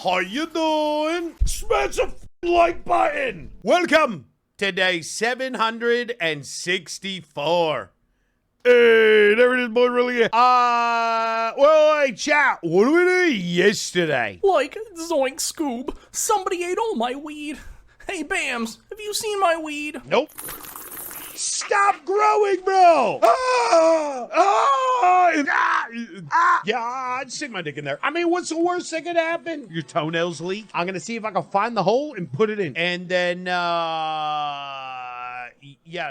How you doing? Smash the like button. Welcome to day 764. Hey, there it is, boy, really. Well, hey, chat, what did we do yesterday? Like, zoink, Scoob, somebody ate all my weed. Hey, Bams, have you seen my weed? Nope. Stop growing, bro! Yeah, I'd stick my dick in there. I mean, what's the worst that could happen? Your toenails leak. I'm gonna see if I can find the hole and put it in. And then, yeah.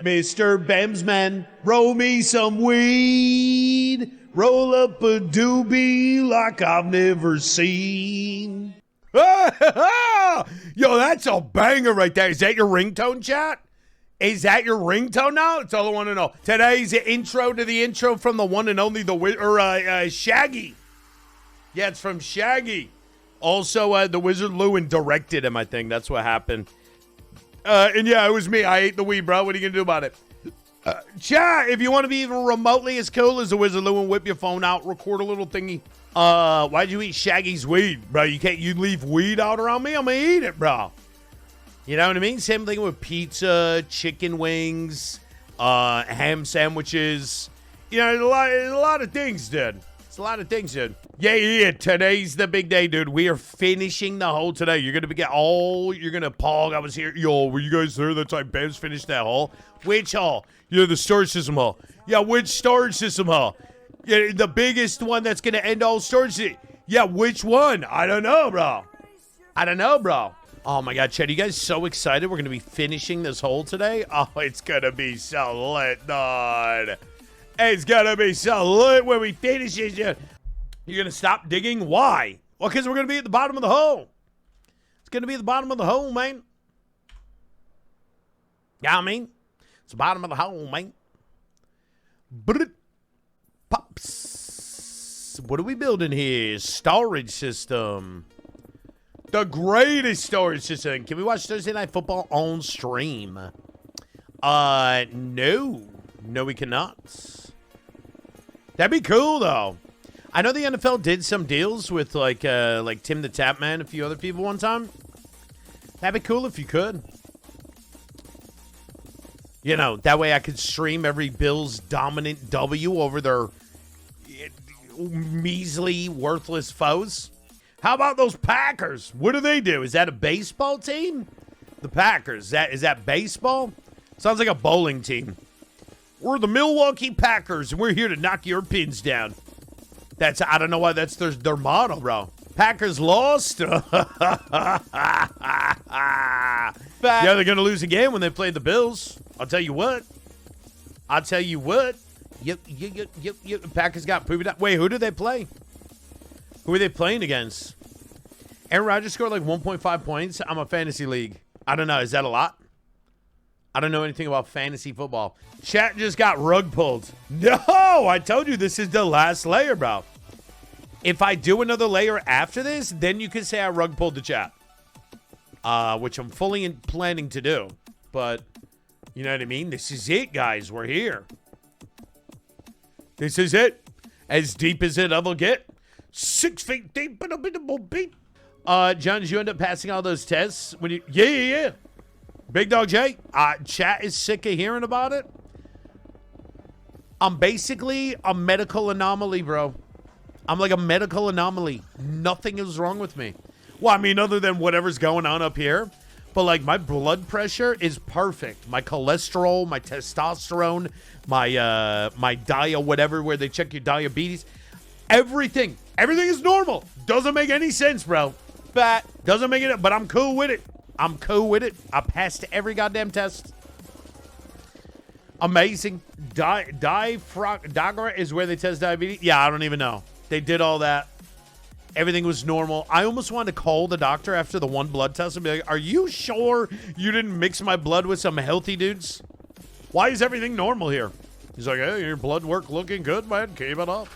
Mr. Bamsman, roll me some weed. Roll up a doobie like I've never seen. Yo, that's a banger right there. Is that your ringtone, chat? Is that your ringtone now? That's all I want to know. Today's intro to the intro from the one and only Shaggy. Yeah, it's from Shaggy. Also, the Wizard Lewin directed him, I think. That's what happened. And yeah, it was me. I ate the weed, bro. What are you going to do about it? Chat, if you want to be even remotely as cool as the Wizard Lewin, whip your phone out, record a little thingy. Why'd you eat Shaggy's weed, bro? You leave weed out around me? I'm going to eat it, bro. You know what I mean? Same thing with pizza, chicken wings, ham sandwiches. You know, there's a lot of things, dude. It's a lot of things, dude. Yeah. Today's the big day, dude. We are finishing the hole today. You're going to get all, you're going to pog. I was here. Yo, were you guys there? That's like Bams finished that hole. Which hole? Yeah, the storage system hole. Yeah, which storage system hole? Yeah, the biggest one that's going to end all storage. Yeah, which one? I don't know, bro. Oh my God, Chad, you guys so excited? We're going to be finishing this hole today? Oh, it's going to be so lit, dude. It's going to be so lit when we finish this. You're going to stop digging? Why? Well, because we're going to be at the bottom of the hole. It's going to be at the bottom of the hole, man. Yeah, I mean, it's the bottom of the hole, man. Pops. What are we building here? Storage system. The greatest storage system. Can we watch Thursday Night Football on stream? No. No, we cannot. That'd be cool, though. I know the NFL did some deals with, like Tim the Tap Man, a few other people one time. That'd be cool if you could. You know, that way I could stream every Bills dominant W over their measly, worthless foes. How about those Packers? What do they do? Is that a baseball team? The Packers. Is that baseball? Sounds like a bowling team. We're the Milwaukee Packers, and we're here to knock your pins down. I don't know why that's their motto, bro. Packers lost. Yeah, they're going to lose again when they play the Bills. I'll tell you what. Yep. Packers got pooped out. Wait, who did they play? Who are they playing against? Aaron Rodgers scored like 1.5 points. I'm a fantasy league. I don't know. Is that a lot? I don't know anything about fantasy football. Chat just got rug pulled. No, I told you this is the last layer, bro. If I do another layer after this, then you can say I rug pulled the chat. Which I'm fully planning to do. But, you know what I mean? This is it, guys. We're here. This is it. As deep as it ever get. 6 feet deep, but a bit of beat. John, did you end up passing all those tests? When you? Yeah. Big Dog J. Chat is sick of hearing about it. I'm basically a medical anomaly, bro. I'm like a medical anomaly. Nothing is wrong with me. Well, I mean, other than whatever's going on up here. But, like, my blood pressure is perfect. My cholesterol, my testosterone, my whatever, where they check your diabetes. Everything is normal. Doesn't make any sense, bro. Doesn't make it, but I'm cool with it. I passed every goddamn test. Amazing. Dagra is where they test diabetes. Yeah, I don't even know. They did all that. Everything was normal. I almost wanted to call the doctor after the one blood test and be like, are you sure you didn't mix my blood with some healthy dudes? Why is everything normal here? He's like, hey, your blood work looking good, man. Keep it up.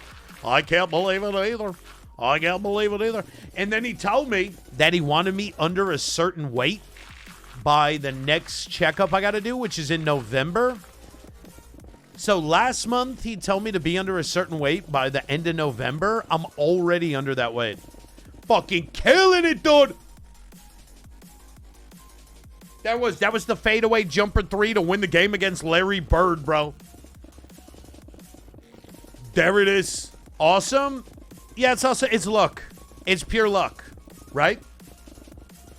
I can't believe it either. And then he told me that he wanted me under a certain weight by the next checkup I got to do, which is in November. So last month, he told me to be under a certain weight by the end of November. I'm already under that weight. fucking killing it, dude. That was the fadeaway jumper 3 to win the game against Larry Bird, bro. There it is. Awesome. Yeah, it's luck. It's pure luck, right?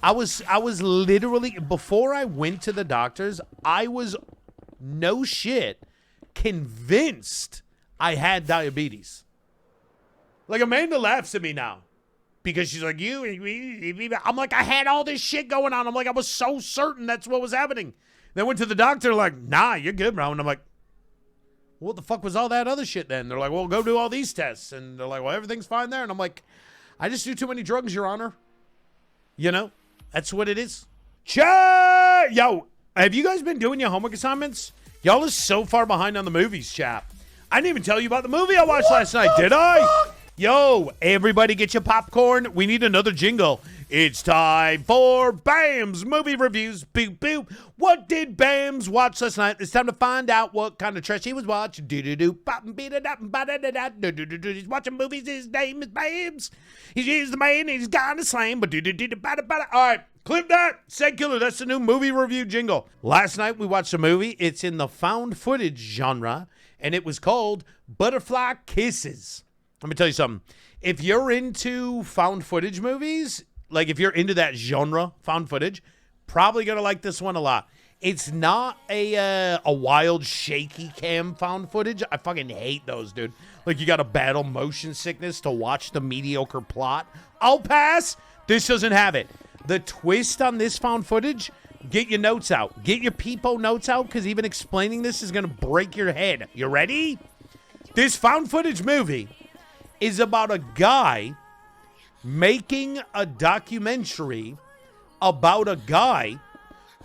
I was literally, before I went to the doctors, I was, no shit, convinced I had diabetes. Like, Amanda laughs at me now because she's like, I'm like, I had all this shit going on. I'm like, I was so certain that's what was happening. Then went to the doctor, like, nah, you're good, bro. And I'm like, what the fuck was all that other shit then? They're like, well, go do all these tests. And they're like, well, everything's fine there. And I'm like, I just do too many drugs, Your Honor. You know, that's what it is. Yo, have you guys been doing your homework assignments? Y'all is so far behind on the movies, chap. I didn't even tell you about the movie I watched last night, did I? Yo, everybody get your popcorn. We need another jingle. It's time for Bam's movie reviews. Boop, boop. What did Bams watch last night? It's time to find out what kind of trash he was watching. He's watching movies. His name is Bams. He's the man. He's got a slam. All right, clip that. Said Killer. That's the new movie review jingle. Last night we watched a movie. It's in the found footage genre, and it was called Butterfly Kisses. Let me tell you something. If you're into found footage movies, like if you're into that genre, found footage, probably going to like this one a lot. It's not a wild, shaky cam found footage. I fucking hate those, dude. Like, you got to battle motion sickness to watch the mediocre plot. I'll pass. This doesn't have it. The twist on this found footage, get your notes out. Get your peepo notes out, because even explaining this is going to break your head. You ready? This found footage movie is about a guy making a documentary about a guy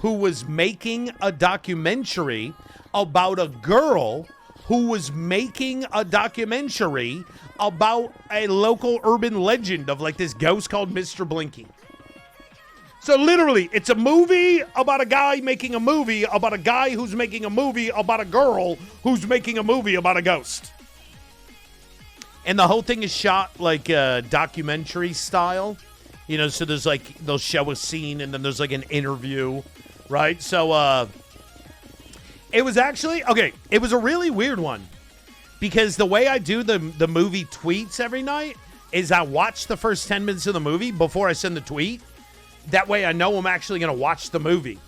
who was making a documentary about a girl who was making a documentary about a local urban legend of like this ghost called Mr. Blinky. So literally, it's a movie about a guy making a movie about a guy who's making a movie about a girl who's making a movie about a ghost. And the whole thing is shot like documentary style, you know, so there's like, they'll show a scene and then there's like an interview, right? So it was actually, okay, it was a really weird one because the way I do the movie tweets every night is I watch the first 10 minutes of the movie before I send the tweet. That way I know I'm actually going to watch the movie.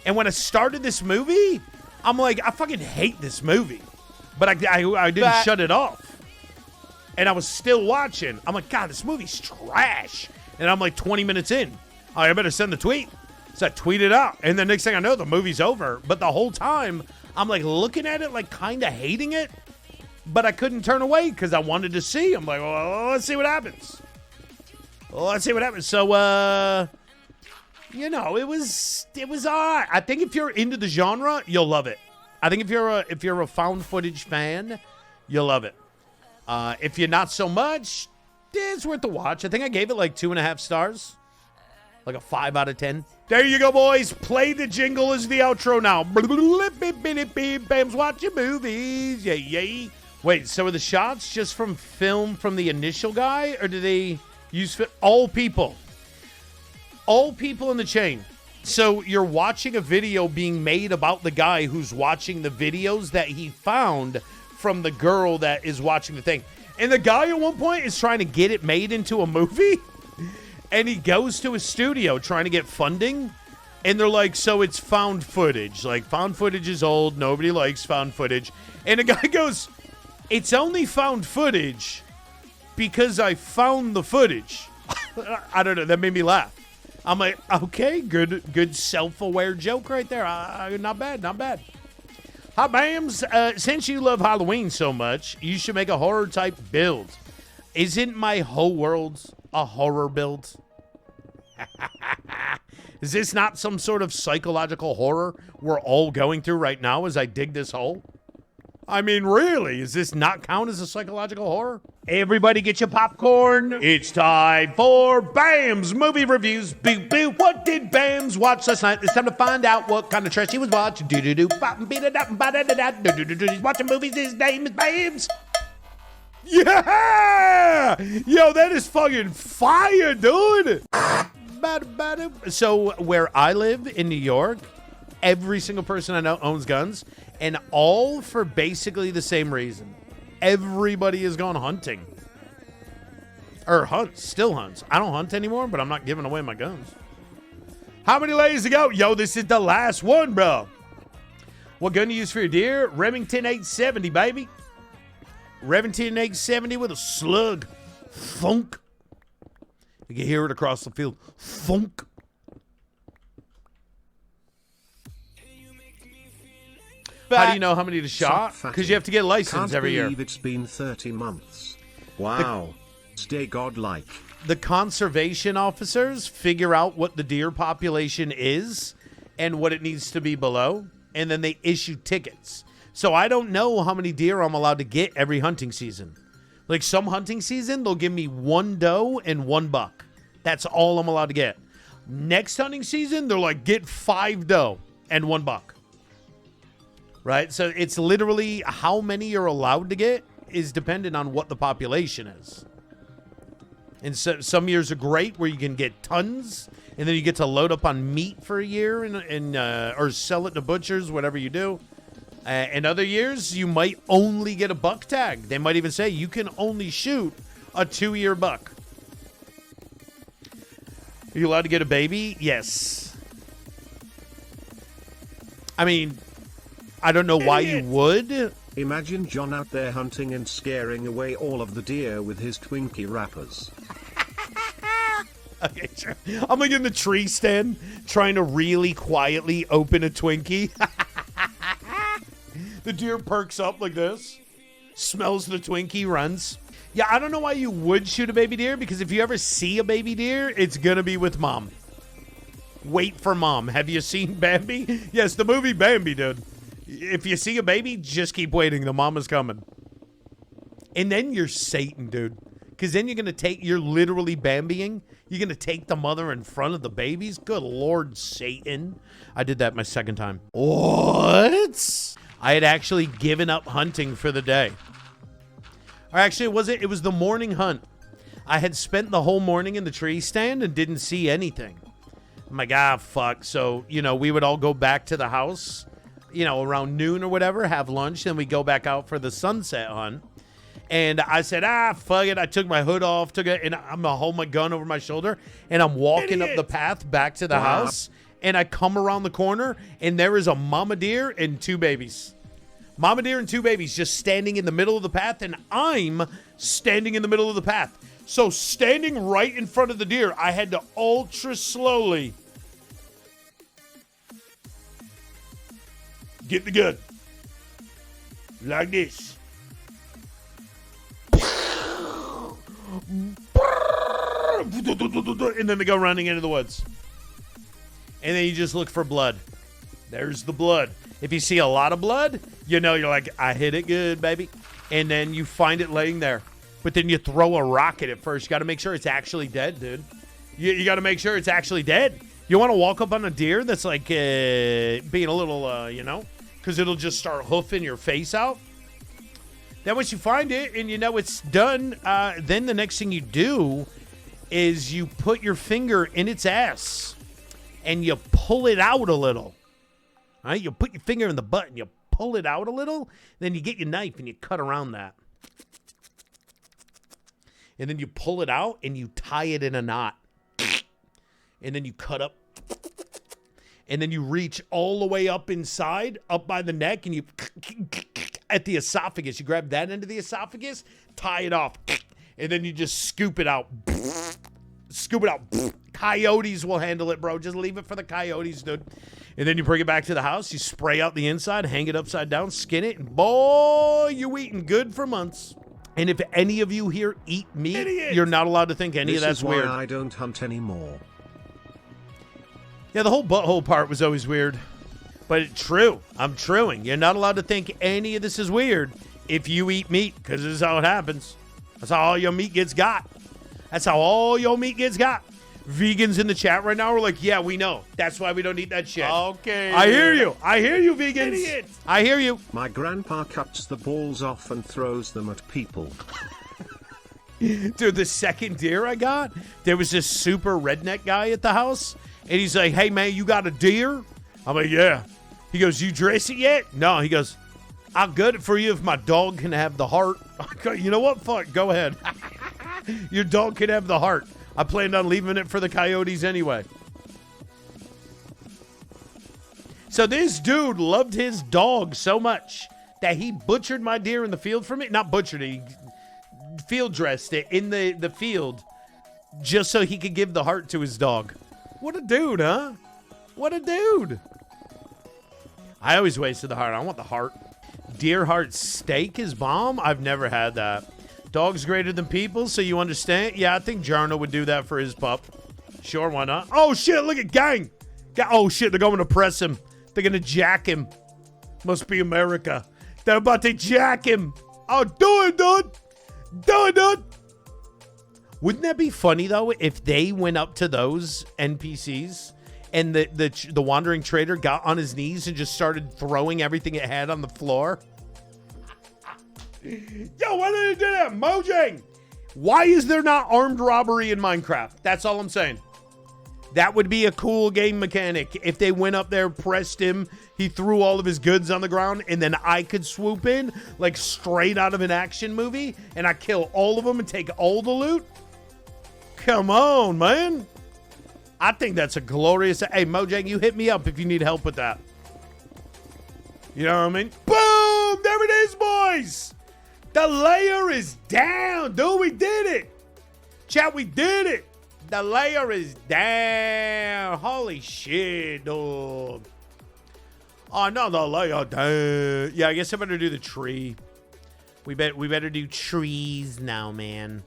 And when I started this movie, I'm like, I fucking hate this movie. But I didn't shut it off. And I was still watching. I'm like, God, this movie's trash. And I'm like 20 minutes in. Oh, I better send the tweet. So I tweet it out. And the next thing I know, the movie's over. But the whole time, I'm like looking at it, like kind of hating it. But I couldn't turn away because I wanted to see. I'm like, well, let's see what happens. Let's see what happens. So, you know, it was all right. I think if you're into the genre, you'll love it. I think if you're a found footage fan, you'll love it. If you're not so much, it's worth the watch. I think I gave it like 2.5 stars. Like a 5 out of 10. There you go, boys. Play the jingle as the outro now. Bam's watching movies. Yay, yay. Wait, so are the shots just from film from the initial guy? Or do they use all people? All people in the chain. So you're watching a video being made about the guy who's watching the videos that he found from the girl that is watching the thing. And the guy at one point is trying to get it made into a movie. And he goes to a studio trying to get funding. And they're like, so it's found footage. Like, found footage is old. Nobody likes found footage. And the guy goes, it's only found footage because I found the footage. I don't know. That made me laugh. I'm like, okay, good self-aware joke right there. Not bad, not bad. Hi, Bams. Since you love Halloween so much, you should make a horror-type build. Isn't my whole world a horror build? Is this not some sort of psychological horror we're all going through right now as I dig this hole? I mean, really, does this not count as a psychological horror? Everybody get your popcorn. It's time for Bam's movie reviews. Boo, boo. What did Bams watch last night? It's time to find out what kind of trash he was watching. He's watching movies. His name is Bams. Yeah! Yo, that is fucking fire, dude! So, where I live in New York, every single person I know owns guns, and all for basically the same reason. Everybody is going hunting. Or hunts, still hunts. I don't hunt anymore, but I'm not giving away my guns. How many layers to go? Yo, this is the last one, bro. What gun do you use for your deer? Remington 870, baby. Remington 870 with a slug. Thunk. You can hear it across the field. Thunk. How do you know how many to shot? Because you have to get a license every year. Can't believe it's been 30 months. Wow. Stay godlike. The conservation officers figure out what the deer population is and what it needs to be below, and then they issue tickets. So I don't know how many deer I'm allowed to get every hunting season. Like some hunting season, they'll give me 1 doe and 1 buck. That's all I'm allowed to get. Next hunting season, they're like, get 5 doe and 1 buck. Right? So it's literally how many you're allowed to get is dependent on what the population is. And so some years are great where you can get tons, and then you get to load up on meat for a year and or sell it to butchers, whatever you do. And other years, you might only get a buck tag. They might even say you can only shoot a 2-year buck. Are you allowed to get a baby? Yes. I mean, I don't know why you would. Imagine John out there hunting and scaring away all of the deer with his Twinkie wrappers. Okay, sure. I'm like in the tree stand trying to really quietly open a Twinkie. The deer perks up like this, smells the Twinkie, runs. Yeah, I don't know why you would shoot a baby deer, because if you ever see a baby deer, it's going to be with mom. Wait for mom. Have you seen Bambi? Yes, the movie Bambi, dude. If you see a baby, just keep waiting. The mama's coming. And then you're Satan, dude. Because then you're literally Bambiing. You're going to take the mother in front of the babies? Good Lord, Satan. I did that my second time. What? I had actually given up hunting for the day. Or actually, it was the morning hunt. I had spent the whole morning in the tree stand and didn't see anything. I'm like, fuck. So, we would all go back to the house, around noon or whatever, have lunch, then we go back out for the sunset hunt. And I said, fuck it. I took my hood off, and I'm going to hold my gun over my shoulder, and I'm walking up the path back to the house, and I come around the corner, and there is a mama deer and 2 babies. Mama deer and 2 babies just standing in the middle of the path, and I'm standing in the middle of the path. So standing right in front of the deer, I had to ultra slowly get the gun. Like this. And then they go running into the woods. And then you just look for blood. There's the blood. If you see a lot of blood, you're like, I hit it good, baby. And then you find it laying there. But then you throw a rock at it first. You got to make sure it's actually dead, dude. You got to make sure it's actually dead. You want to walk up on a deer that's like being a little, because it'll just start hoofing your face out. Then once you find it and it's done, then the next thing you do is you put your finger in its ass and you pull it out a little. All right? You put your finger in the butt and you pull it out a little. Then you get your knife and you cut around that. And then you pull it out and you tie it in a knot. And then you cut up. And then you reach all the way up inside, up by the neck, and you at the esophagus. You grab that end of the esophagus, tie it off, and then you just scoop it out. Scoop it out. Coyotes will handle it, bro. Just leave it for the coyotes, dude. And then you bring it back to the house. You spray out the inside, hang it upside down, skin it, and boy, you're eating good for months. And if any of you here eat meat, you're not allowed to think any of that's weird. This is why I don't hunt anymore. Yeah, the whole butthole part was always weird. But it's true. I'm truing. You're not allowed to think any of this is weird if you eat meat, because this is how it happens. That's how all your meat gets got. That's how all your meat gets got. vegans in the chat right now are like, yeah, we know. That's why we don't eat that shit. Okay. I hear you. I hear you, vegans. Idiot. I hear you. My grandpa cuts the balls off and throws them at people. Dude, the second deer I got, there was this super redneck guy at the house, and he's like, hey, man, you got a deer? I'm like, yeah. He goes, you dress it yet? No. He goes, I'll gut it for you if my dog can have the heart. I go, you know what? Fuck, go ahead. Your dog can have the heart. I planned on leaving it for the coyotes anyway. So this dude loved his dog so much that he butchered my deer in the field for me. Not butchered it, he field dressed it in the field just so he could give the heart to his dog. What a dude, huh? What a dude. I always wasted the heart. I want the heart. Deer heart steak is bomb? I've never had that. Dog's greater than people, so you understand? Yeah, I think Jarno would do that for his pup. Sure, why not? Oh, shit, look at gang. Oh, shit, they're going to press him. They're going to jack him. Must be America. They're about to jack him. Oh, do it, dude. Do it, dude. Wouldn't that be funny, though, if they went up to those NPCs and the wandering trader got on his knees and just started throwing everything it had on the floor? Yo, why did they do that? Mojang! Why is there not armed robbery in Minecraft? That's all I'm saying. That would be a cool game mechanic. If they went up there, pressed him, he threw all of his goods on the ground, and then I could swoop in, like straight out of an action movie, and I kill all of them and take all the loot? Come on, man. I think that's a glorious... Hey, Mojang, you hit me up if you need help with that. You know what I mean? Boom! There it is, boys! The layer is down, dude. We did it. Chat, we did it. The layer is down. Holy shit, dude. Oh, no, the layer down. Yeah, I guess I better do the tree. We better do trees now, man.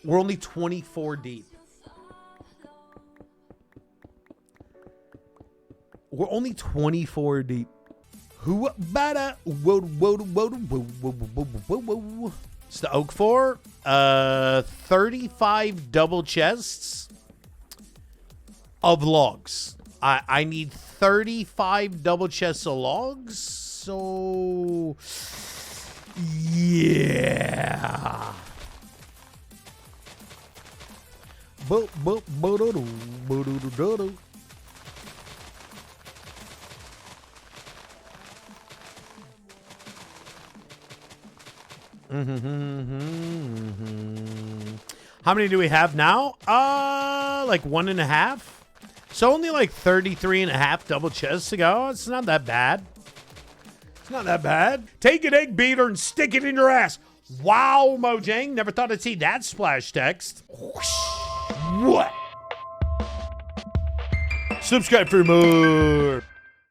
We're only 24 deep. We're only 24 deep. Who better? It's the Oak 4. 35 double chests of logs. I need 35 double chests of logs. So, yeah. How many do we have now? Like 1.5. So only like 33.5 double chests to go. It's not that bad. It's not that bad. Take an egg beater and stick it in your ass. Wow, Mojang. Never thought I'd see that splash text. What? Subscribe for more.